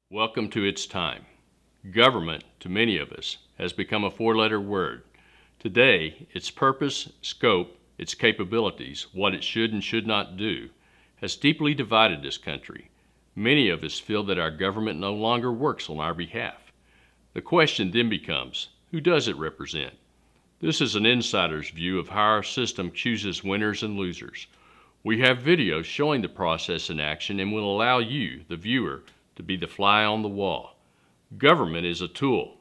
Welcome to its time. Government, to many of us, has become a four-letter word. Today, its purpose, scope, its capabilities, what it should and should not do, has deeply divided this country. Many of us feel that our government no longer works on our behalf. The question then becomes, who does it represent? This is an insider's view of how our system chooses winners and losers. We have videos showing the process in action and will allow you, the viewer, to be the fly on the wall. Government is a tool.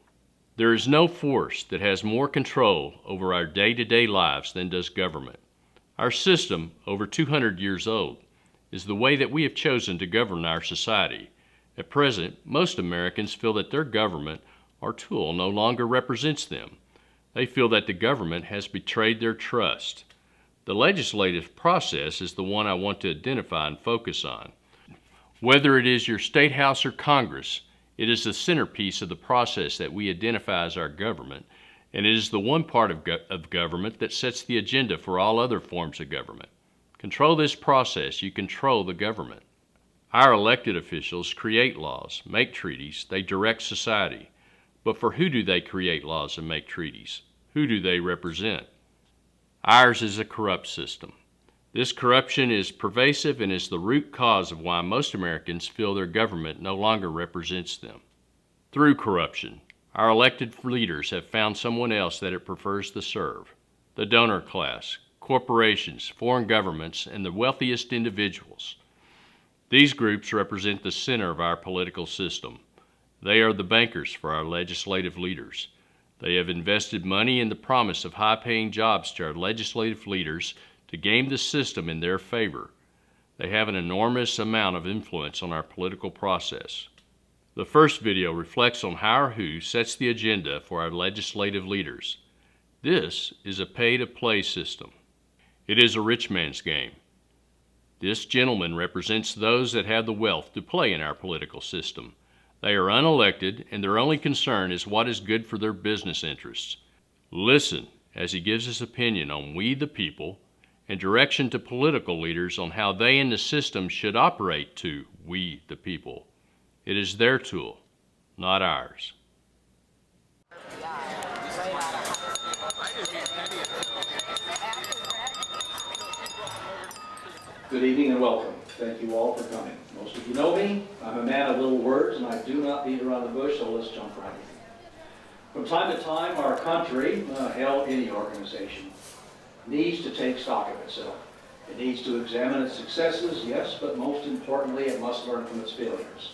There is no force that has more control over our day-to-day lives than does government. Our system, over 200 years old, is the way that we have chosen to govern our society. At present, most Americans feel that their government or tool no longer represents them. They feel that the government has betrayed their trust. The legislative process is the one I want to identify and focus on. Whether it is your state house or Congress, it is the centerpiece of the process that we identify as our government, and it is the one part of government that sets the agenda for all other forms of government. Control this process, you control the government. Our elected officials create laws, make treaties, they direct society. But for who do they create laws and make treaties? Who do they represent? Ours is a corrupt system. This corruption is pervasive and is the root cause of why most Americans feel their government no longer represents them. Through corruption, our elected leaders have found someone else that it prefers to serve. The donor class, corporations, foreign governments, and the wealthiest individuals. These groups represent the center of our political system. They are the bankers for our legislative leaders. They have invested money in the promise of high-paying jobs to our legislative leaders to game the system in their favor. They have an enormous amount of influence on our political process. The first video reflects on how or who sets the agenda for our legislative leaders. This is a pay-to-play system. It is a rich man's game. This gentleman represents those that have the wealth to play in our political system. They are unelected, and their only concern is what is good for their business interests. Listen as he gives his opinion on we the people and direction to political leaders on how they in the system should operate to we the people. It is their tool, not ours. Good evening and welcome. Thank you all for coming. Most of you know me. I'm a man of little words and I do not beat around the bush, so let's jump right in. From time to time, our country, hell, any organization, needs to take stock of itself. It needs to examine its successes, yes, but most importantly, it must learn from its failures.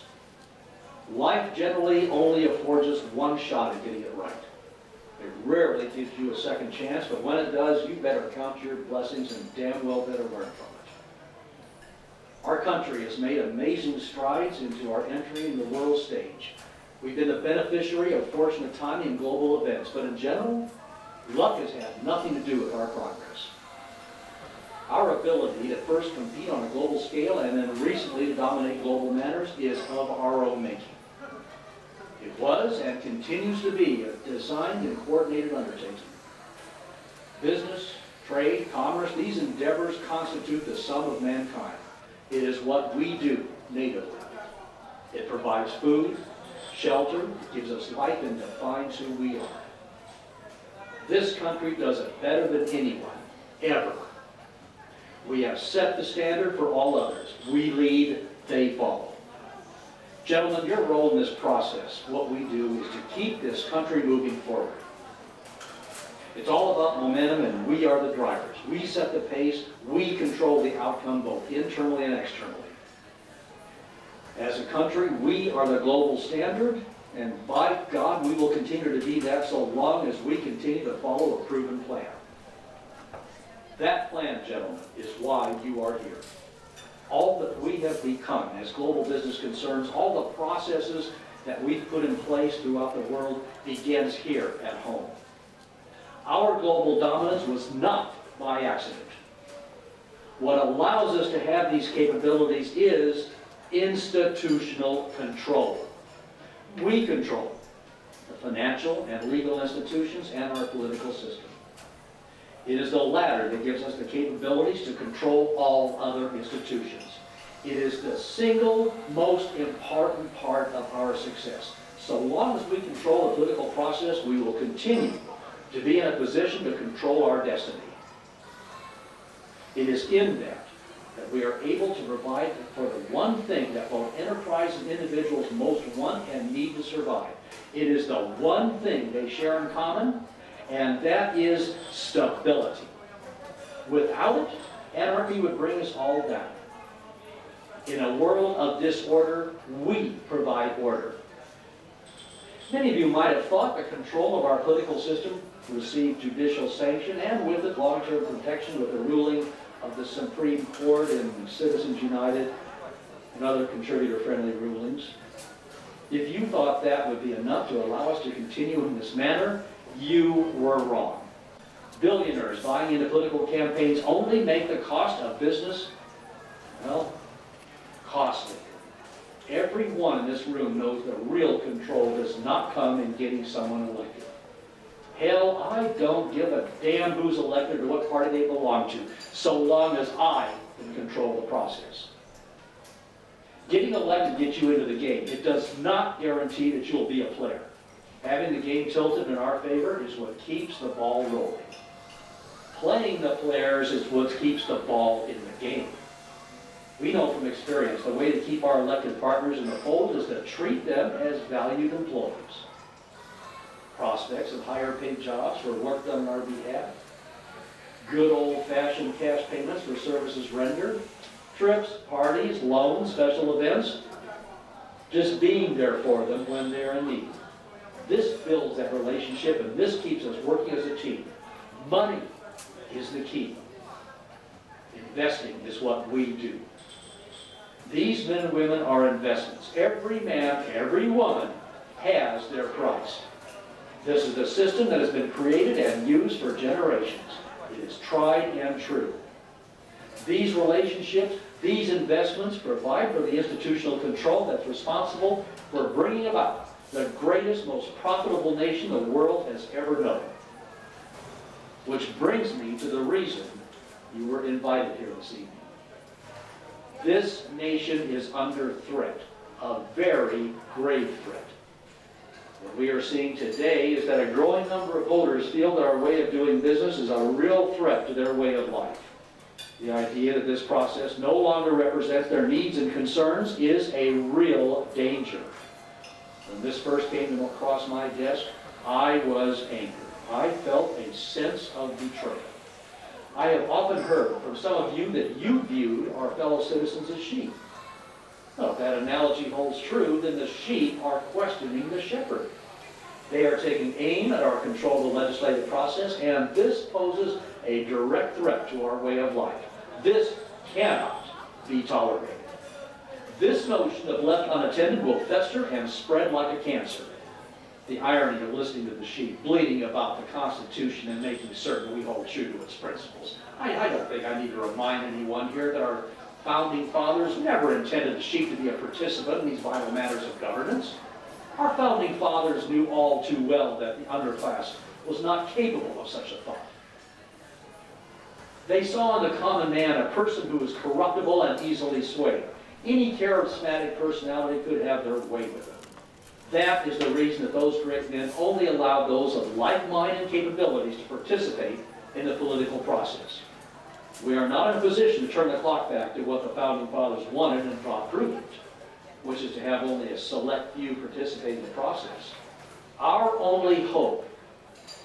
Life generally only affords us one shot at getting it right. It rarely gives you a second chance, but when it does, you better count your blessings and damn well better learn from it. Our country has made amazing strides into our entry in the world stage. We've been the beneficiary of fortunate timing in global events, but in general, luck has had nothing to do with our progress. Our ability to first compete on a global scale and then recently to dominate global matters is of our own making. It was and continues to be a designed and coordinated undertaking. Business, trade, commerce, these endeavors constitute the sum of mankind. It is what we do natively. It provides food, shelter, it gives us life, and defines who we are. This country does it better than anyone, ever. We have set the standard for all others. We lead, they follow. Gentlemen, your role in this process, what we do, is to keep this country moving forward. It's all about momentum, and we are the drivers. We set the pace. We control the outcome both internally and externally. As a country, we are the global standard, and by God, we will continue to be that so long as we continue to follow a proven plan. That plan, gentlemen, is why you are here. All that we have become as global business concerns, all the processes that we've put in place throughout the world begins here at home. Our global dominance was not by accident. What allows us to have these capabilities is institutional control. We control the financial and legal institutions and our political system. It is the latter that gives us the capabilities to control all other institutions. It is the single most important part of our success. So long as we control the political process, we will continue to be in a position to control our destiny. It is in that we are able to provide for the one thing that both enterprise and individuals most want and need to survive. It is the one thing they share in common, and that is stability. Without it, anarchy would bring us all down. In a world of disorder, we provide order. Many of you might have thought the control of our political system received judicial sanction and with it long-term protection with the ruling of the Supreme Court and Citizens United and other contributor-friendly rulings. If you thought that would be enough to allow us to continue in this manner, you were wrong. Billionaires buying into political campaigns only make the cost of business, well, costly. Everyone in this room knows the real control does not come in getting someone elected. Hell, I don't give a damn who's elected or what party they belong to, so long as I can control the process. Getting elected gets you into the game. It does not guarantee that you'll be a player. Having the game tilted in our favor is what keeps the ball rolling. Playing the players is what keeps the ball in the game. We know from experience the way to keep our elected partners in the fold is to treat them as valued employees. Prospects of higher paid jobs for work done on our behalf, good old-fashioned cash payments for services rendered, trips, parties, loans, special events, just being there for them when they're in need. This builds that relationship, and this keeps us working as a team. Money is the key. Investing is what we do. These men and women are investments. Every man, every woman has their price. This is a system that has been created and used for generations. It is tried and true. These relationships, these investments provide for the institutional control that's responsible for bringing about the greatest, most profitable nation the world has ever known. Which brings me to the reason you were invited here this evening. This nation is under threat, a very grave threat. What we are seeing today is that a growing number of voters feel that our way of doing business is a real threat to their way of life. The idea that this process no longer represents their needs and concerns is a real danger. When this first came across my desk, I was angry. I felt a sense of betrayal. I have often heard from some of you that you viewed our fellow citizens as sheep. Well, if that analogy holds true, then the sheep are questioning the shepherd. They are taking aim at our control of the legislative process, and this poses a direct threat to our way of life. This cannot be tolerated. This notion, if left unattended, will fester and spread like a cancer. The irony of listening to the sheep bleating about the Constitution and making certain we hold true to its principles. I don't think I need to remind anyone here that our founding fathers never intended the sheep to be a participant in these vital matters of governance. Our founding fathers knew all too well that the underclass was not capable of such a thought. They saw in the common man a person who was corruptible and easily swayed. Any charismatic personality could have their way with him. That is the reason that those great men only allowed those of like mind and capabilities to participate in the political process. We are not in a position to turn the clock back to what the founding fathers wanted and thought prudent, which is to have only a select few participate in the process. Our only hope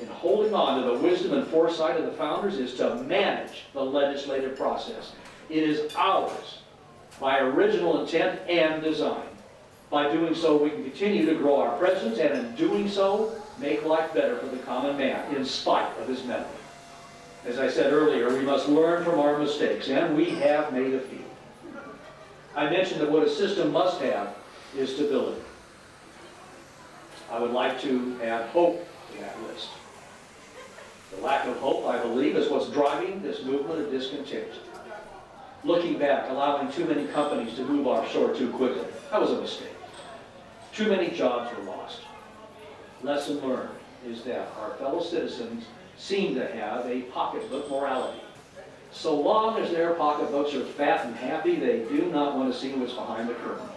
in holding on to the wisdom and foresight of the founders is to manage the legislative process. It is ours by original intent and design. By doing so, we can continue to grow our presence, and in doing so, make life better for the common man, in spite of his meddling. As I said earlier, we must learn from our mistakes, and we have made a few. I mentioned that what a system must have is stability. I would like to add hope to that list. The lack of hope, I believe, is what's driving this movement of discontent. Looking back, allowing too many companies to move offshore too quickly, that was a mistake. Too many jobs were lost. Lesson learned is that our fellow citizens seem to have a pocketbook morality. So long as their pocketbooks are fat and happy, they do not want to see what's behind the curtain.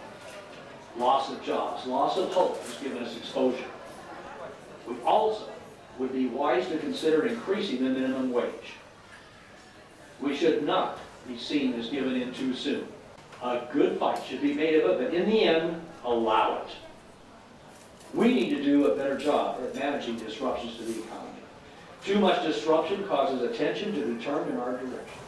Loss of jobs, loss of hope has given us exposure. We also would be wise to consider increasing the minimum wage. We should not be seen as giving in too soon. A good fight should be made of it, but in the end, allow it. We need to do a better job at managing disruptions to the economy. Too much disruption causes attention to be turned in our direction.